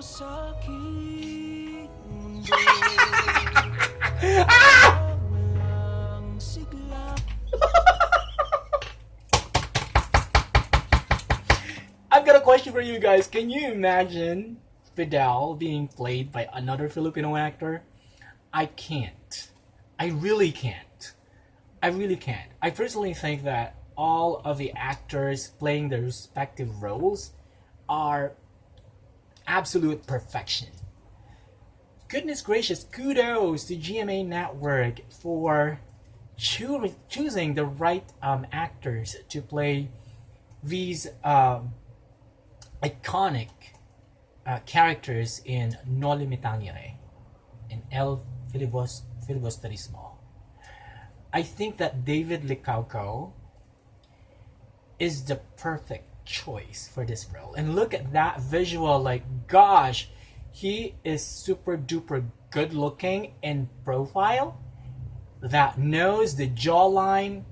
sa aking mundo. Walang sigla. I've got a question for you guys. Can you imagine Fidel being played by another Filipino actor? I can't. I really can't. I really can't. I personally think that all of the actors playing their respective roles are absolute perfection. Goodness gracious, kudos to GMA Network for choosing the right actors to play these iconic characters in No Limitangere, in El Filibusterismo. I think that David Licauco is the perfect choice for this role. And look at that visual, like, gosh, he is super duper good looking in profile. That nose, the jawline,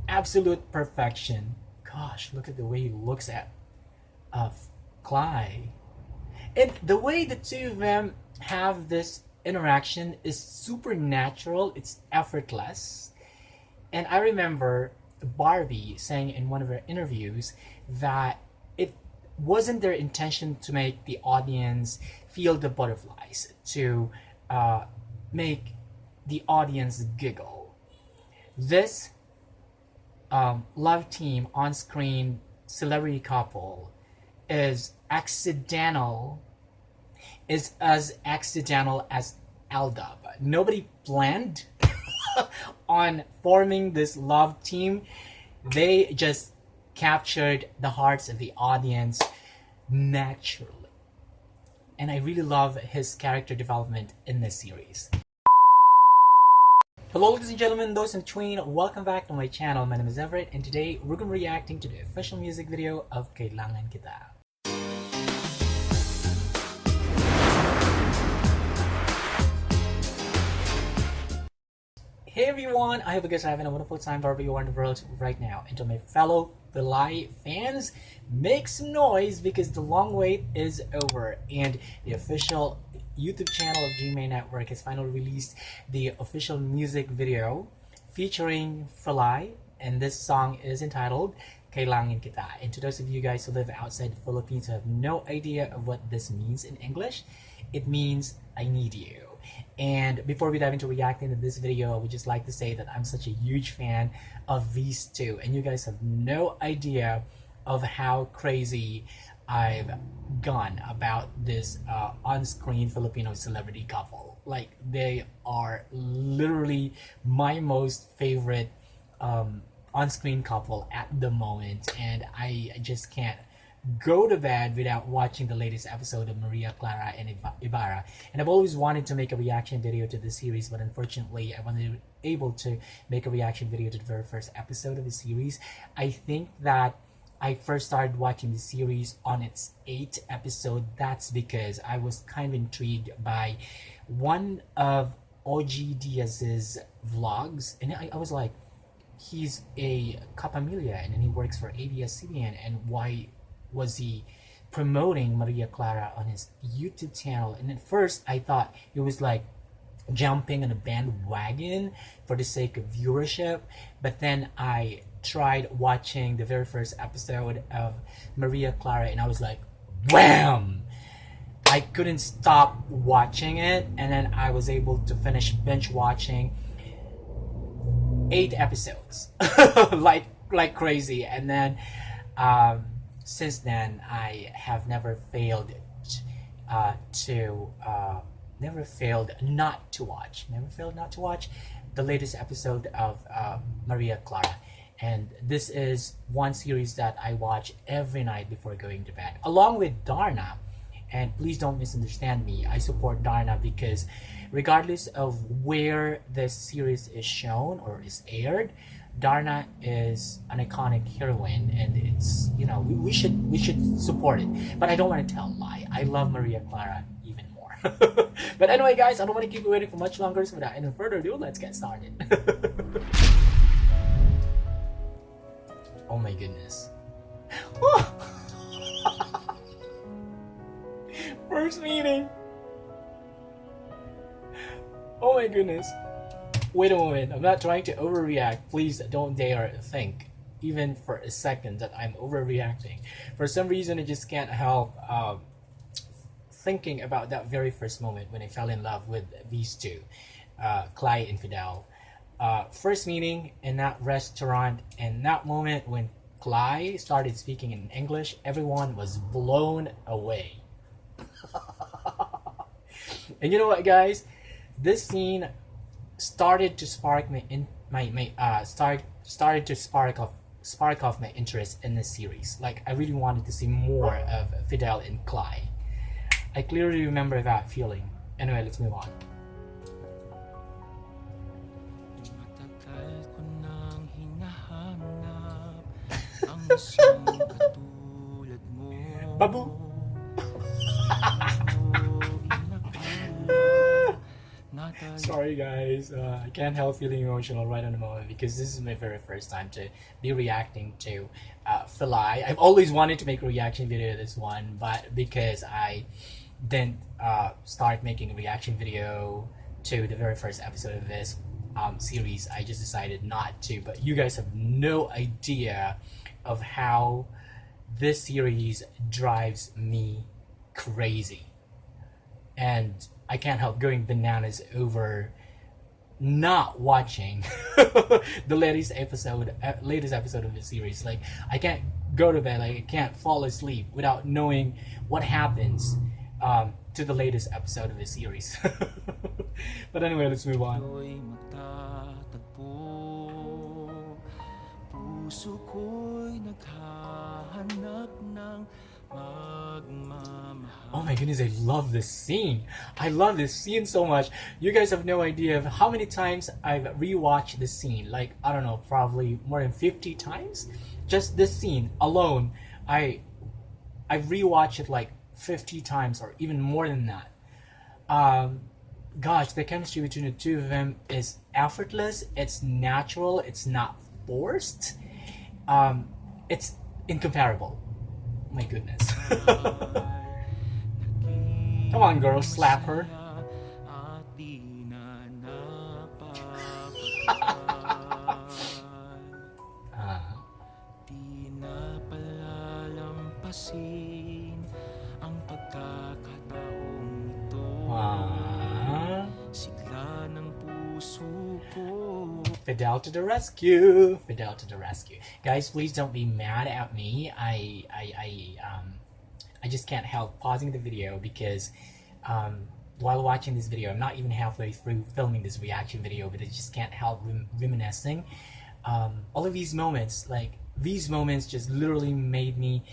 absolute perfection. Gosh, look at the way he looks at Cly. And the way the two of them have this interaction is super natural, it's effortless. And I remember Barbie saying in one of her interviews that it wasn't their intention to make the audience feel the butterflies, to make the audience giggle. This love team on screen celebrity couple is as accidental as Aldab. Nobody planned on forming this love team. They just captured the hearts of the audience naturally. And I really love his character development in this series. Hello ladies and gentlemen, those in between, welcome back to my channel. My name is Everett and today we're going to be reacting to the official music video of Kailangan Kita. Hey everyone, I hope you guys are having a wonderful time wherever you are in the world right now. And to my fellow FiLay fans, make some noise because the long wait is over and the official YouTube channel of GMA Network has finally released the official music video featuring FiLay, and this song is entitled Kailangan Kita. And to those of you guys who live outside the Philippines who have no idea of what this means in English, it means I need you. And before we dive into reacting to this video, I would just like to say that I'm such a huge fan of these two, and you guys have no idea of how crazy I've gone about this on-screen Filipino celebrity couple. Like, they are literally my most favorite on-screen couple at the moment, and I just can't go to bed without watching the latest episode of Maria Clara and Ibarra. And I've always wanted to make a reaction video to this series, but unfortunately I wasn't able to make a reaction video to the very first episode of the series. I think that I first started watching the series on its 8th episode. That's because I was kind of intrigued by one of OG Diaz's vlogs, and I was like, he's a Kapamilya and then he works for ABS-CBN, and why was he promoting Maria Clara on his YouTube channel? And at first I thought it was like jumping on a bandwagon for the sake of viewership, but then I tried watching the very first episode of Maria Clara and I was like, wham! I couldn't stop watching it, and then I was able to finish binge watching 8 episodes like crazy. And then since then I have never failed not to watch the latest episode of Maria Clara. And this is one series that I watch every night before going to bed, along with Darna. And please don't misunderstand me, I support Darna because regardless of where this series is shown or is aired, Darna is an iconic heroine, and it's, you know, we should support it. But I don't want to tell a lie, I love Maria Clara even more. But anyway guys, I don't want to keep you waiting for much longer, so without any further ado, let's get started. Oh my goodness. First meeting. Oh my goodness. Wait a moment. I'm not trying to overreact. Please don't dare think, even for a second, that I'm overreacting. For some reason, I just can't help thinking about that very first moment when I fell in love with these two, Clay and Fidel. First meeting in that restaurant, and that moment when Clay started speaking in English, everyone was blown away. And you know what, guys? This scene started to spark started to spark off my interest in this series. Like, I really wanted to see more of Fidel and Clay. I clearly remember that feeling. Anyway, let's move on. Matagal ko nang hinahanap ang isang katulad mo. Babu! Sorry guys, I can't help feeling emotional right on the moment because this is my very first time to be reacting to FiLay. I've always wanted to make a reaction video to this one, but because I didn't start making a reaction video to the very first episode of this series, I just decided not to. But you guys have no idea of how this series drives me crazy. And I can't help going bananas over not watching the latest episode of the series. Like, I can't go to bed, like I can't fall asleep without knowing what happens to the latest episode of the series. But anyway, let's move on. Ko'y magtatagpo, puso ko'y naghahanap ng magmamahal. Oh my goodness, I love this scene. I love this scene so much. You guys have no idea of how many times I've rewatched this scene. Like, I don't know, probably more than 50 times. Just this scene alone, I've rewatched it like 50 times or even more than that. Gosh, the chemistry between the two of them is effortless. It's natural. It's not forced. It's incomparable. My goodness. Come on, girl, slap her. Di na palalampasin ang pagkakataong ito. Sigla ng puso ko. Fidel to the rescue. Fidel to the rescue. Guys, please don't be mad at me. I just can't help pausing the video because while watching this video, I'm not even halfway through filming this reaction video, but I just can't help reminiscing. All of these moments, like these moments just literally made me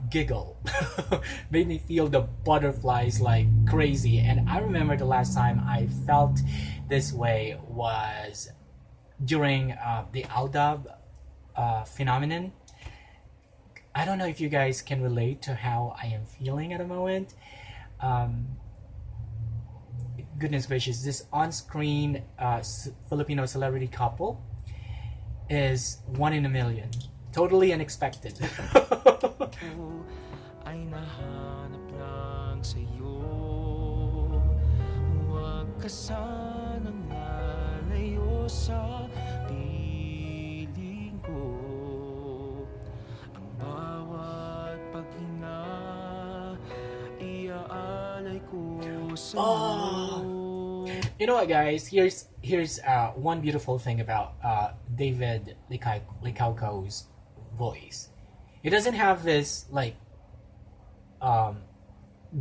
giggle, made me feel the butterflies like crazy. And I remember the last time I felt this way was during the Aldab phenomenon. I don't know if you guys can relate to how I am feeling at the moment. Goodness gracious, this on-screen Filipino celebrity couple is one in a million. Totally unexpected. Ay nahanap lang sa'yo. Huwag ka sanang lalayo sa piling ko. Ang bawat paghinga iaalay ko sa'yo. You know what, guys? Here's one beautiful thing about David Licauco's voice. He doesn't have this like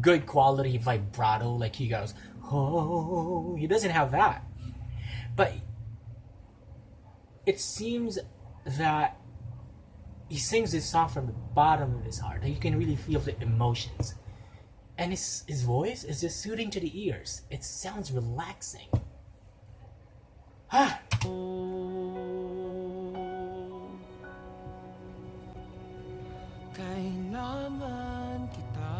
good quality vibrato like he goes, oh, he doesn't have that. But it seems that he sings this song from the bottom of his heart. You can really feel the emotions. And his voice is just soothing to the ears. It sounds relaxing. Ah. Kailangan kita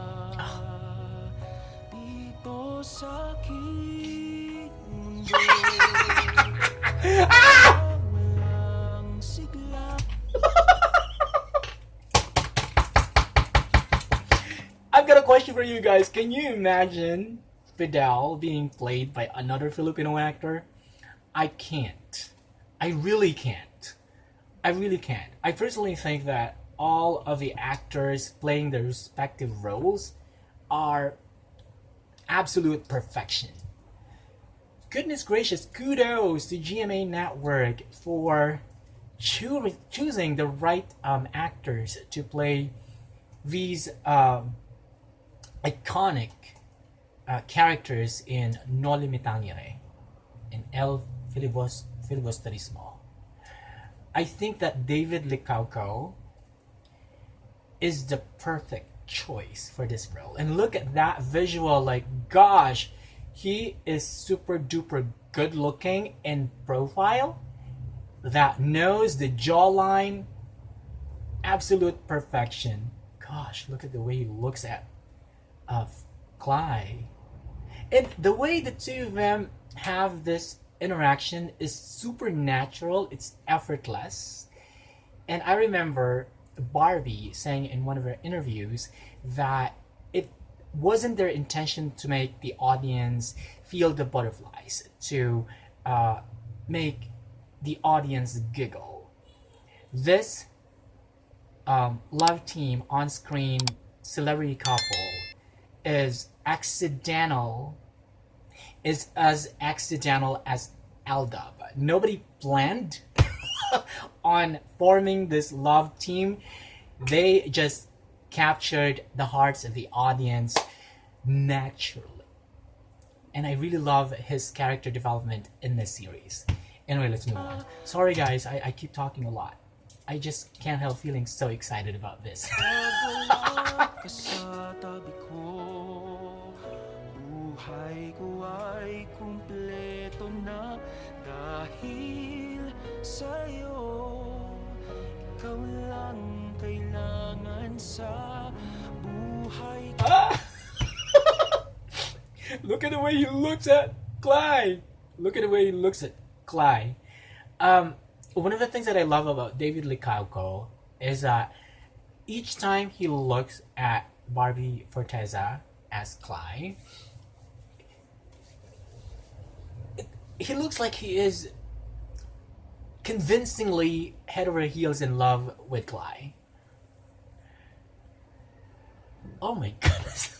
dito sa aking mundo. Walang sigla. I'm got a question for you guys. Can you imagine Fidel being played by another Filipino actor? I can't. I really can't. I really can't. I personally think that all of the actors playing their respective roles are absolute perfection. Goodness gracious, kudos to GMA Network for choosing the right actors to play these iconic characters in No Limitangere, in El Filibusterismo. I think that David Licauco is the perfect choice for this role. And look at that visual, like, gosh, he is super duper good looking in profile. That nose, the jawline, absolute perfection. Gosh, look at the way he looks at Cly. And the way the two of them have this interaction is super natural, it's effortless. And I remember Barbie saying in one of her interviews that it wasn't their intention to make the audience feel the butterflies, to make the audience giggle. This love team on screen celebrity couple is as accidental as Aldab. Nobody planned on forming this love team. They just captured the hearts of the audience naturally. And I really love his character development in this series. Anyway, let's move on. Sorry guys, I keep talking a lot. I just can't help feeling so excited about this. Wala ka sa tabi ko, buhay ko ay kumpleto na dahil sa'yo. Ikaw lang kailangan sa buhay ko. Look at the way he looks at Clyde. Look at the way he looks at Clyde. One of the things that I love about David Licauco is that each time he looks at Barbie Forteza as Clyde, he looks like he is convincingly head over heels in love with Clyde. Oh my goodness.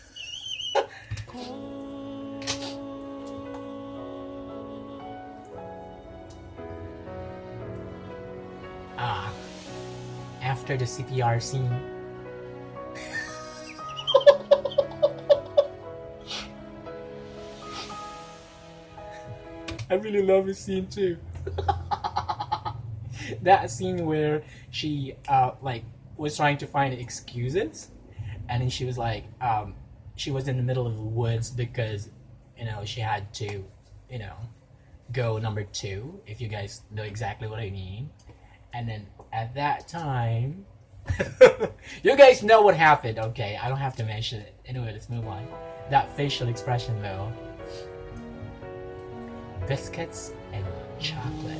After the CPR scene. I really love this scene too. That scene where she was trying to find excuses, and then she was like, she was in the middle of the woods because she had to go number 2, if you guys know exactly what I mean. And then at that time, you guys know what happened, okay? I don't have to mention it. Anyway, let's move on. That facial expression though. Biscuits and chocolate.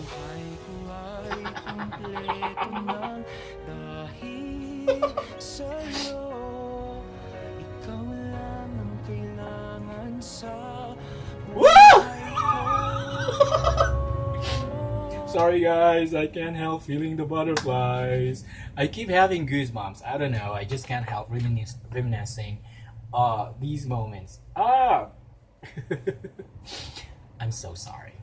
Woo! Sorry guys, I can't help feeling the butterflies. I keep having goosebumps. I don't know, I just can't help reminiscing these moments. I'm so sorry.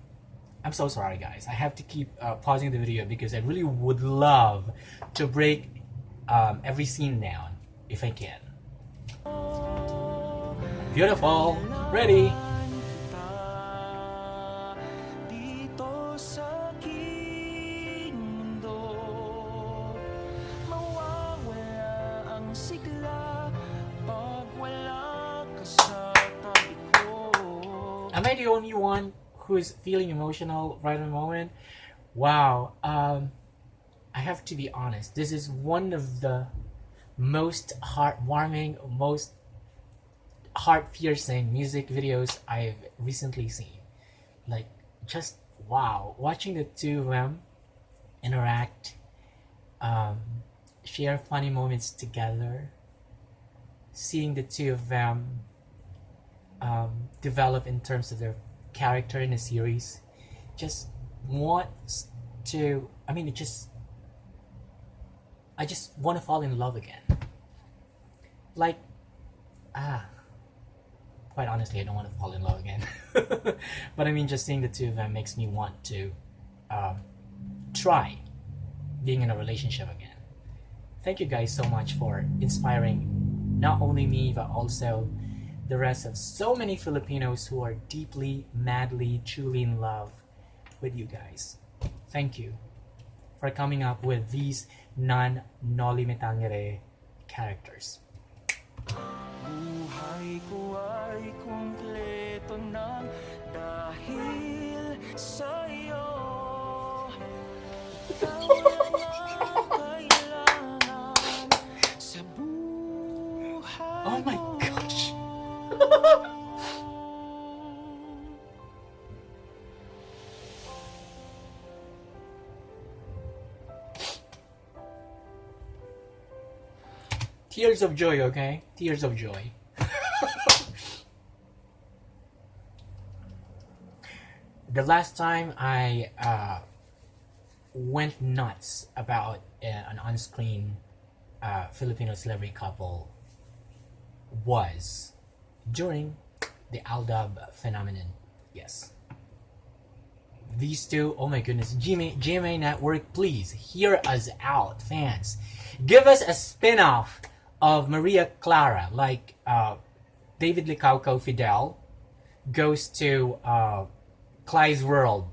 I'm so sorry guys. I have to keep pausing the video because I really would love to break every scene down if I can. Beautiful. Ready. Am I the only one who is feeling emotional right at the moment? Wow. I have to be honest. This is one of the most heartwarming, most heart-piercing music videos I've recently seen. Like, just wow. Watching the two of them interact, share funny moments together. seeing the two of them develop in terms of their character in the series just wants to, I mean, I just want to fall in love again. Like, quite honestly, I don't want to fall in love again. But I mean, just seeing the two of them makes me want to try being in a relationship again. Thank you guys so much for inspiring not only me, but also the rest of so many Filipinos who are deeply, madly, truly in love with you guys. Thank you for coming up with these non-Noli Me Tangere characters. Buhay ko ay kumpleto na dahil sa'yo. Ikaw lang ang kailangan sa buhay Oh my ko. gosh! Tears of joy, okay? Tears of joy. The last time I went nuts about an on-screen Filipino celebrity couple was during the Aldab phenomenon. Yes. These two, oh my goodness, GMA Network, please hear us out, fans. Give us a spin-off of Maria Clara, like David Licauco Fidel goes to Clyde's World.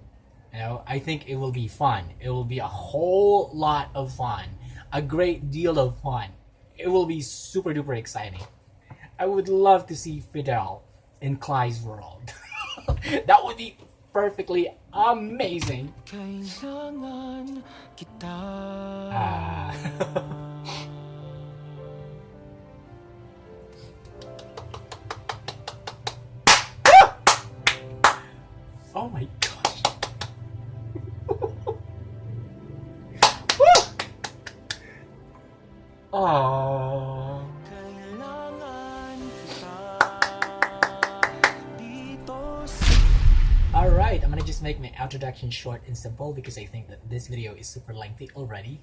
You know, I think it will be fun. It will be a whole lot of fun, a great deal of fun. It will be super duper exciting. I would love to see Fidel in Clyde's World. That would be perfectly amazing. Kailangan kita. Oh my gosh. Oh. Kailangan kita dito. Alright, I'm gonna just make my introduction short and simple because I think that this video is super lengthy already.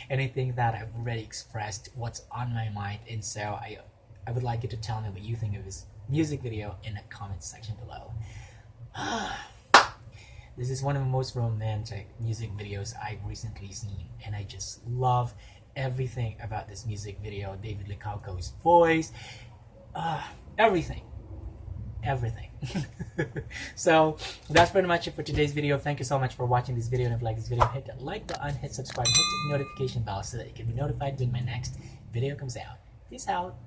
And I think that I've already expressed what's on my mind, and so I would like you to tell me what you think of this music video in the comment section below. This is one of the most romantic music videos I've recently seen, and I just love everything about this music video. David Licauco's voice, everything. So that's pretty much it for today's video. Thank you so much for watching this video, and if you like this video, hit that like button, hit subscribe, hit the notification bell so that you can be notified when my next video comes out. Peace out.